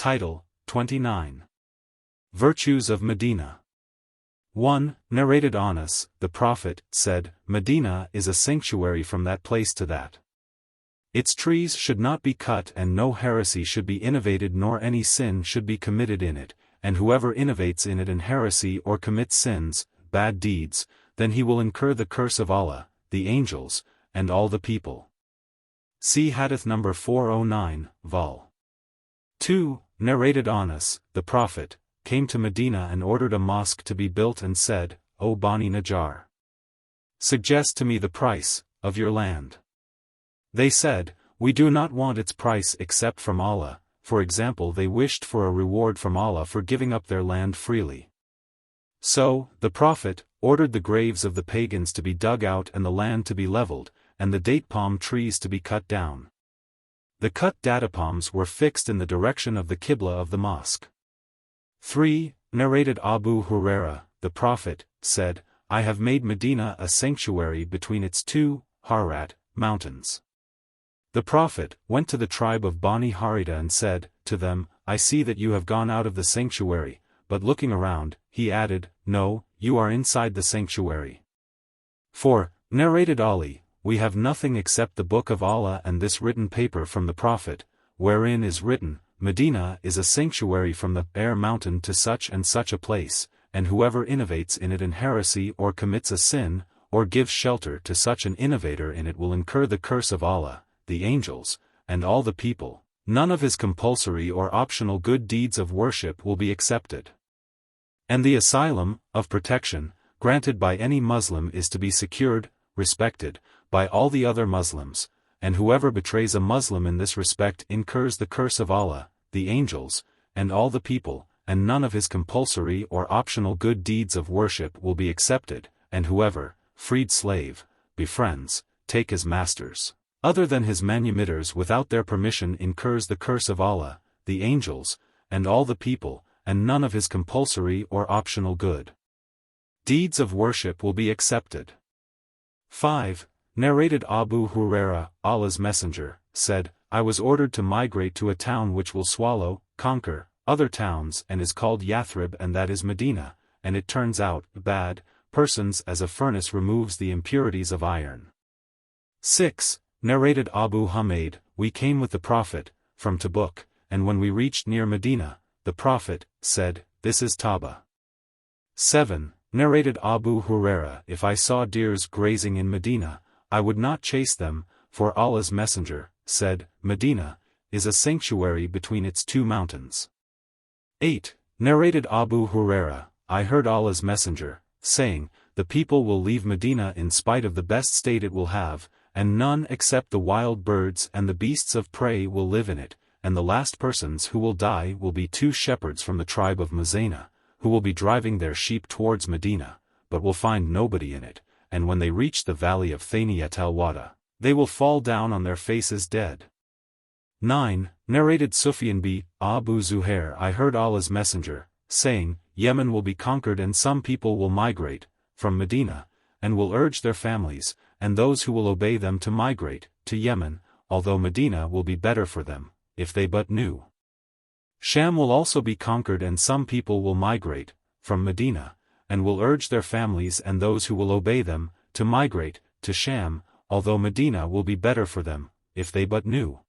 Title, 29. Virtues of Medina. 1. Narrated Anas, the Prophet, said, Medina is a sanctuary from that place to that. Its trees should not be cut and no heresy should be innovated nor any sin should be committed in it, and whoever innovates in it in heresy or commits sins, bad deeds, then he will incur the curse of Allah, the angels, and all the people. See Hadith number 409, Vol. 2. Narrated Anas, the Prophet, came to Medina and ordered a mosque to be built and said, O Bani Najjar, suggest to me the price of your land. They said, we do not want its price except from Allah. For example, they wished for a reward from Allah for giving up their land freely. So, the Prophet ordered the graves of the pagans to be dug out and the land to be leveled, and the date palm trees to be cut down. The cut data palms were fixed in the direction of the Qibla of the mosque. 3. Narrated Abu Huraira, the Prophet, said, I have made Medina a sanctuary between its two, Harat, mountains. The Prophet went to the tribe of Bani Harita and said, to them, I see that you have gone out of the sanctuary, but looking around, he added, no, you are inside the sanctuary. 4. Narrated Ali, we have nothing except the Book of Allah and this written paper from the Prophet, wherein is written, Medina is a sanctuary from the Air mountain to such and such a place, and whoever innovates in it in heresy or commits a sin, or gives shelter to such an innovator in it will incur the curse of Allah, the angels, and all the people. None of his compulsory or optional good deeds of worship will be accepted. And the asylum, of protection, granted by any Muslim is to be secured, respected, by all the other Muslims, and whoever betrays a Muslim in this respect incurs the curse of Allah, the angels, and all the people, and none of his compulsory or optional good deeds of worship will be accepted, and whoever, freed slave, befriends, take his masters, other than his manumitters without their permission incurs the curse of Allah, the angels, and all the people, and none of his compulsory or optional good deeds of worship will be accepted. 5. Narrated Abu Huraira, Allah's Messenger, said, I was ordered to migrate to a town which will swallow, conquer, other towns and is called Yathrib and that is Medina, and it turns out, bad, persons as a furnace removes the impurities of iron. 6. Narrated Abu Humayd, we came with the Prophet, from Tabuk, and when we reached near Medina, the Prophet said, this is Taba. 7. Narrated Abu Huraira, if I saw deers grazing in Medina, I would not chase them, for Allah's Messenger, said, Medina, is a sanctuary between its two mountains. 8. Narrated Abu Huraira, I heard Allah's Messenger, saying, the people will leave Medina in spite of the best state it will have, and none except the wild birds and the beasts of prey will live in it, and the last persons who will die will be two shepherds from the tribe of Muzayna, who will be driving their sheep towards Medina, but will find nobody in it, and when they reach the valley of Thaniyat al-Wada, they will fall down on their faces dead. 9. Narrated Sufyan b. Abu Zuhair, I heard Allah's Messenger, saying, Yemen will be conquered and some people will migrate, from Medina, and will urge their families, and those who will obey them to migrate, to Yemen, although Medina will be better for them, if they but knew. Sham will also be conquered and some people will migrate, from Medina, and will urge their families and those who will obey them, to migrate, to Sham, although Medina will be better for them, if they but knew.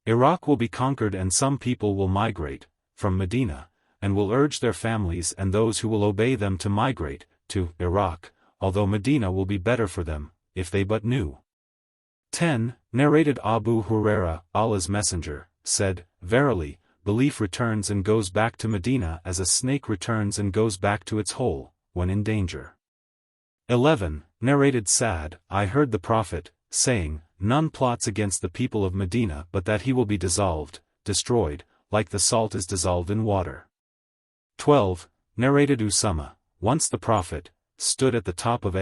Iraq will be conquered and some people will migrate, from Medina, and will urge their families and those who will obey them to migrate, to Iraq, although Medina will be better for them, if they but knew. 10. Narrated Abu Huraira, Allah's Messenger, said, Verily, belief returns and goes back to Medina as a snake returns and goes back to its hole, when in danger. 11. Narrated Sa'd, I heard the Prophet, saying, None plots against the people of Medina but that he will be dissolved, destroyed, like the salt is dissolved in water. 12. Narrated Usama, once the Prophet stood at the top of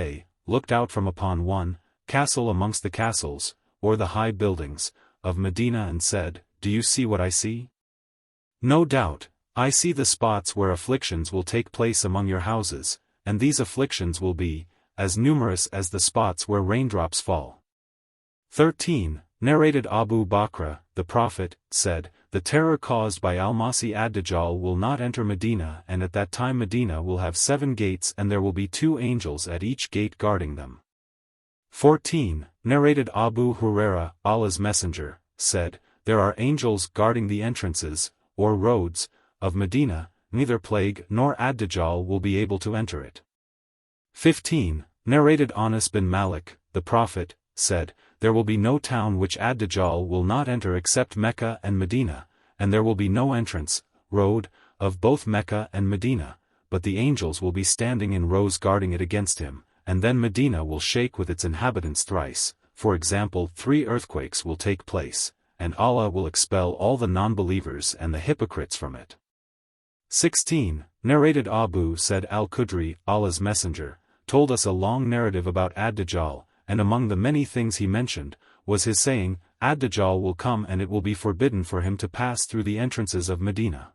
looked out from upon one castle amongst the castles, or the high buildings, of Medina and said, Do you see what I see? No doubt, I see the spots where afflictions will take place among your houses, and these afflictions will be, as numerous as the spots where raindrops fall. 13. Narrated Abu Bakr, the Prophet, said, the terror caused by Al-Masih ad-Dajjal will not enter Medina, and at that time Medina will have 7 gates and there will be 2 angels at each gate guarding them. 14. Narrated Abu Hurairah, Allah's Messenger, said, there are angels guarding the entrances, or roads, of Medina, neither plague nor ad-Dajjal will be able to enter it. 15. Narrated Anas bin Malik, the Prophet, said, there will be no town which ad-Dajjal will not enter except Mecca and Medina, and there will be no entrance, road, of both Mecca and Medina, but the angels will be standing in rows guarding it against him, and then Medina will shake with its inhabitants thrice, for example 3 earthquakes will take place, and Allah will expel all the non-believers and the hypocrites from it. 16. Narrated Abu Said al-Khudri, Allah's Messenger, told us a long narrative about ad-Dajjal, and among the many things he mentioned, was his saying, ad-Dajjal will come and it will be forbidden for him to pass through the entrances of Medina.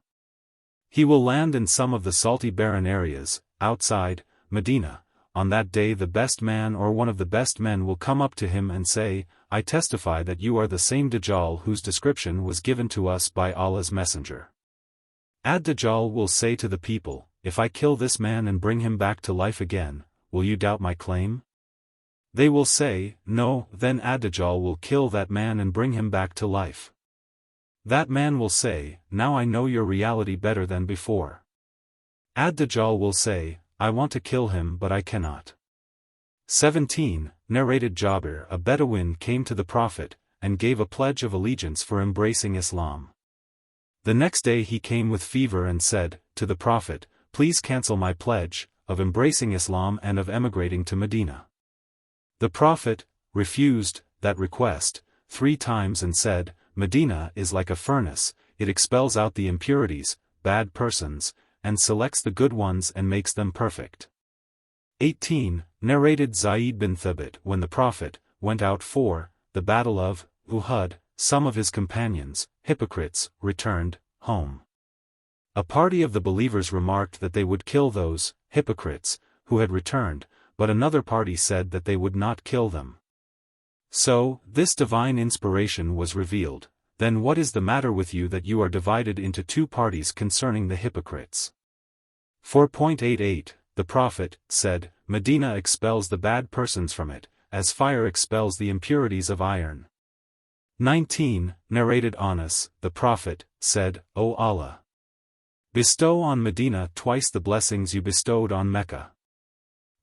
He will land in some of the salty barren areas, outside Medina. On that day the best man or one of the best men will come up to him and say, I testify that you are the same Dajjal whose description was given to us by Allah's Messenger. Ad-Dajjal will say to the people, if I kill this man and bring him back to life again, will you doubt my claim? They will say, no, then ad-Dajjal will kill that man and bring him back to life. That man will say, now I know your reality better than before. Ad-Dajjal will say, I want to kill him but I cannot. 17. Narrated Jabir, a Bedouin came to the Prophet, and gave a pledge of allegiance for embracing Islam. The next day he came with fever and said, to the Prophet, please cancel my pledge, of embracing Islam and of emigrating to Medina. The Prophet refused that request 3 times and said, Medina is like a furnace, it expels out the impurities, bad persons, and selects the good ones and makes them perfect. 18. Narrated Zayd bin Thabit, when the Prophet went out for the battle of Uhud, some of his companions, hypocrites, returned home. A party of the believers remarked that they would kill those hypocrites who had returned, but another party said that they would not kill them. So, this divine inspiration was revealed. Then what is the matter with you that you are divided into 2 parties concerning the hypocrites? 4.88 The Prophet said, Medina expels the bad persons from it, as fire expels the impurities of iron. 19. Narrated Anas, the Prophet, said, O Allah! Bestow on Medina twice the blessings you bestowed on Mecca.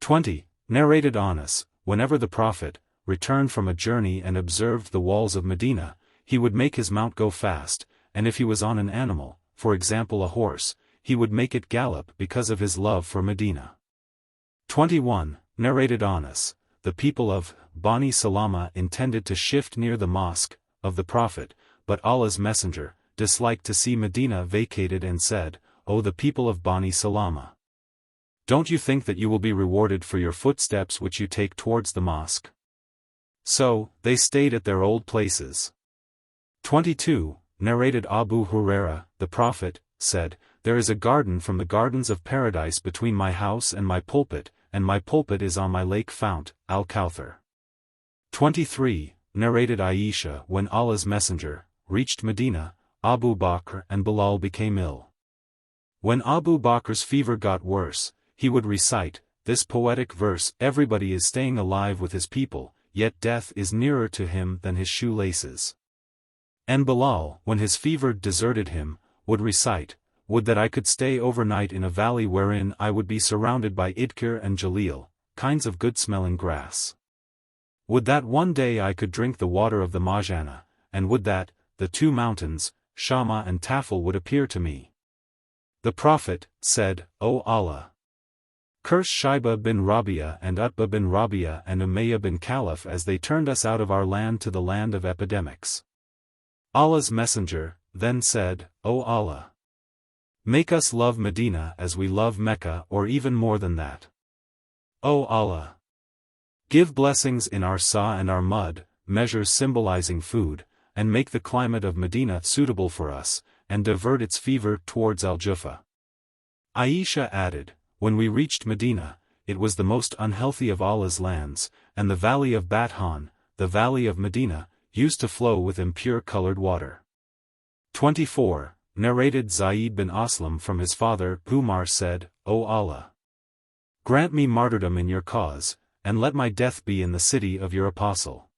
20. Narrated Anas, whenever the Prophet returned from a journey and observed the walls of Medina, he would make his mount go fast, and if he was on an animal, for example a horse, he would make it gallop because of his love for Medina. 21. Narrated Anas, the people of Bani Salama intended to shift near the mosque of the Prophet, but Allah's Messenger disliked to see Medina vacated and said, O the people of Bani Salama! Don't you think that you will be rewarded for your footsteps which you take towards the mosque? So, they stayed at their old places. 22. Narrated Abu Hurairah, the Prophet, said, There is a garden from the gardens of paradise between my house and my pulpit is on my lake fount, Al-Kawthar. 23. Narrated Aisha, when Allah's Messenger reached Medina, Abu Bakr and Bilal became ill. When Abu Bakr's fever got worse, he would recite this poetic verse, everybody is staying alive with his people, yet death is nearer to him than his shoelaces. And Bilal, when his fever deserted him, would recite, Would that I could stay overnight in a valley wherein I would be surrounded by Idkir and Jalil, kinds of good-smelling grass. Would that one day I could drink the water of the Majana, and would that the 2 mountains, Shama and Tafel would appear to me. The Prophet said, O Allah! Curse Shaiba bin Rabia and Utbah bin Rabia and Umayyah bin Khalaf as they turned us out of our land to the land of epidemics. Allah's Messenger then said, O Allah! Make us love Medina as we love Mecca or even more than that. O Allah! Give blessings in our saw and our mud, measures symbolizing food, and make the climate of Medina suitable for us, and divert its fever towards Al-Jufa. Aisha added, When we reached Medina, it was the most unhealthy of Allah's lands, and the valley of Bathan, the valley of Medina, used to flow with impure colored water. 24. Narrated Zayd bin Aslam from his father, Umar said, O Allah! Grant me martyrdom in your cause, and let my death be in the city of your apostle.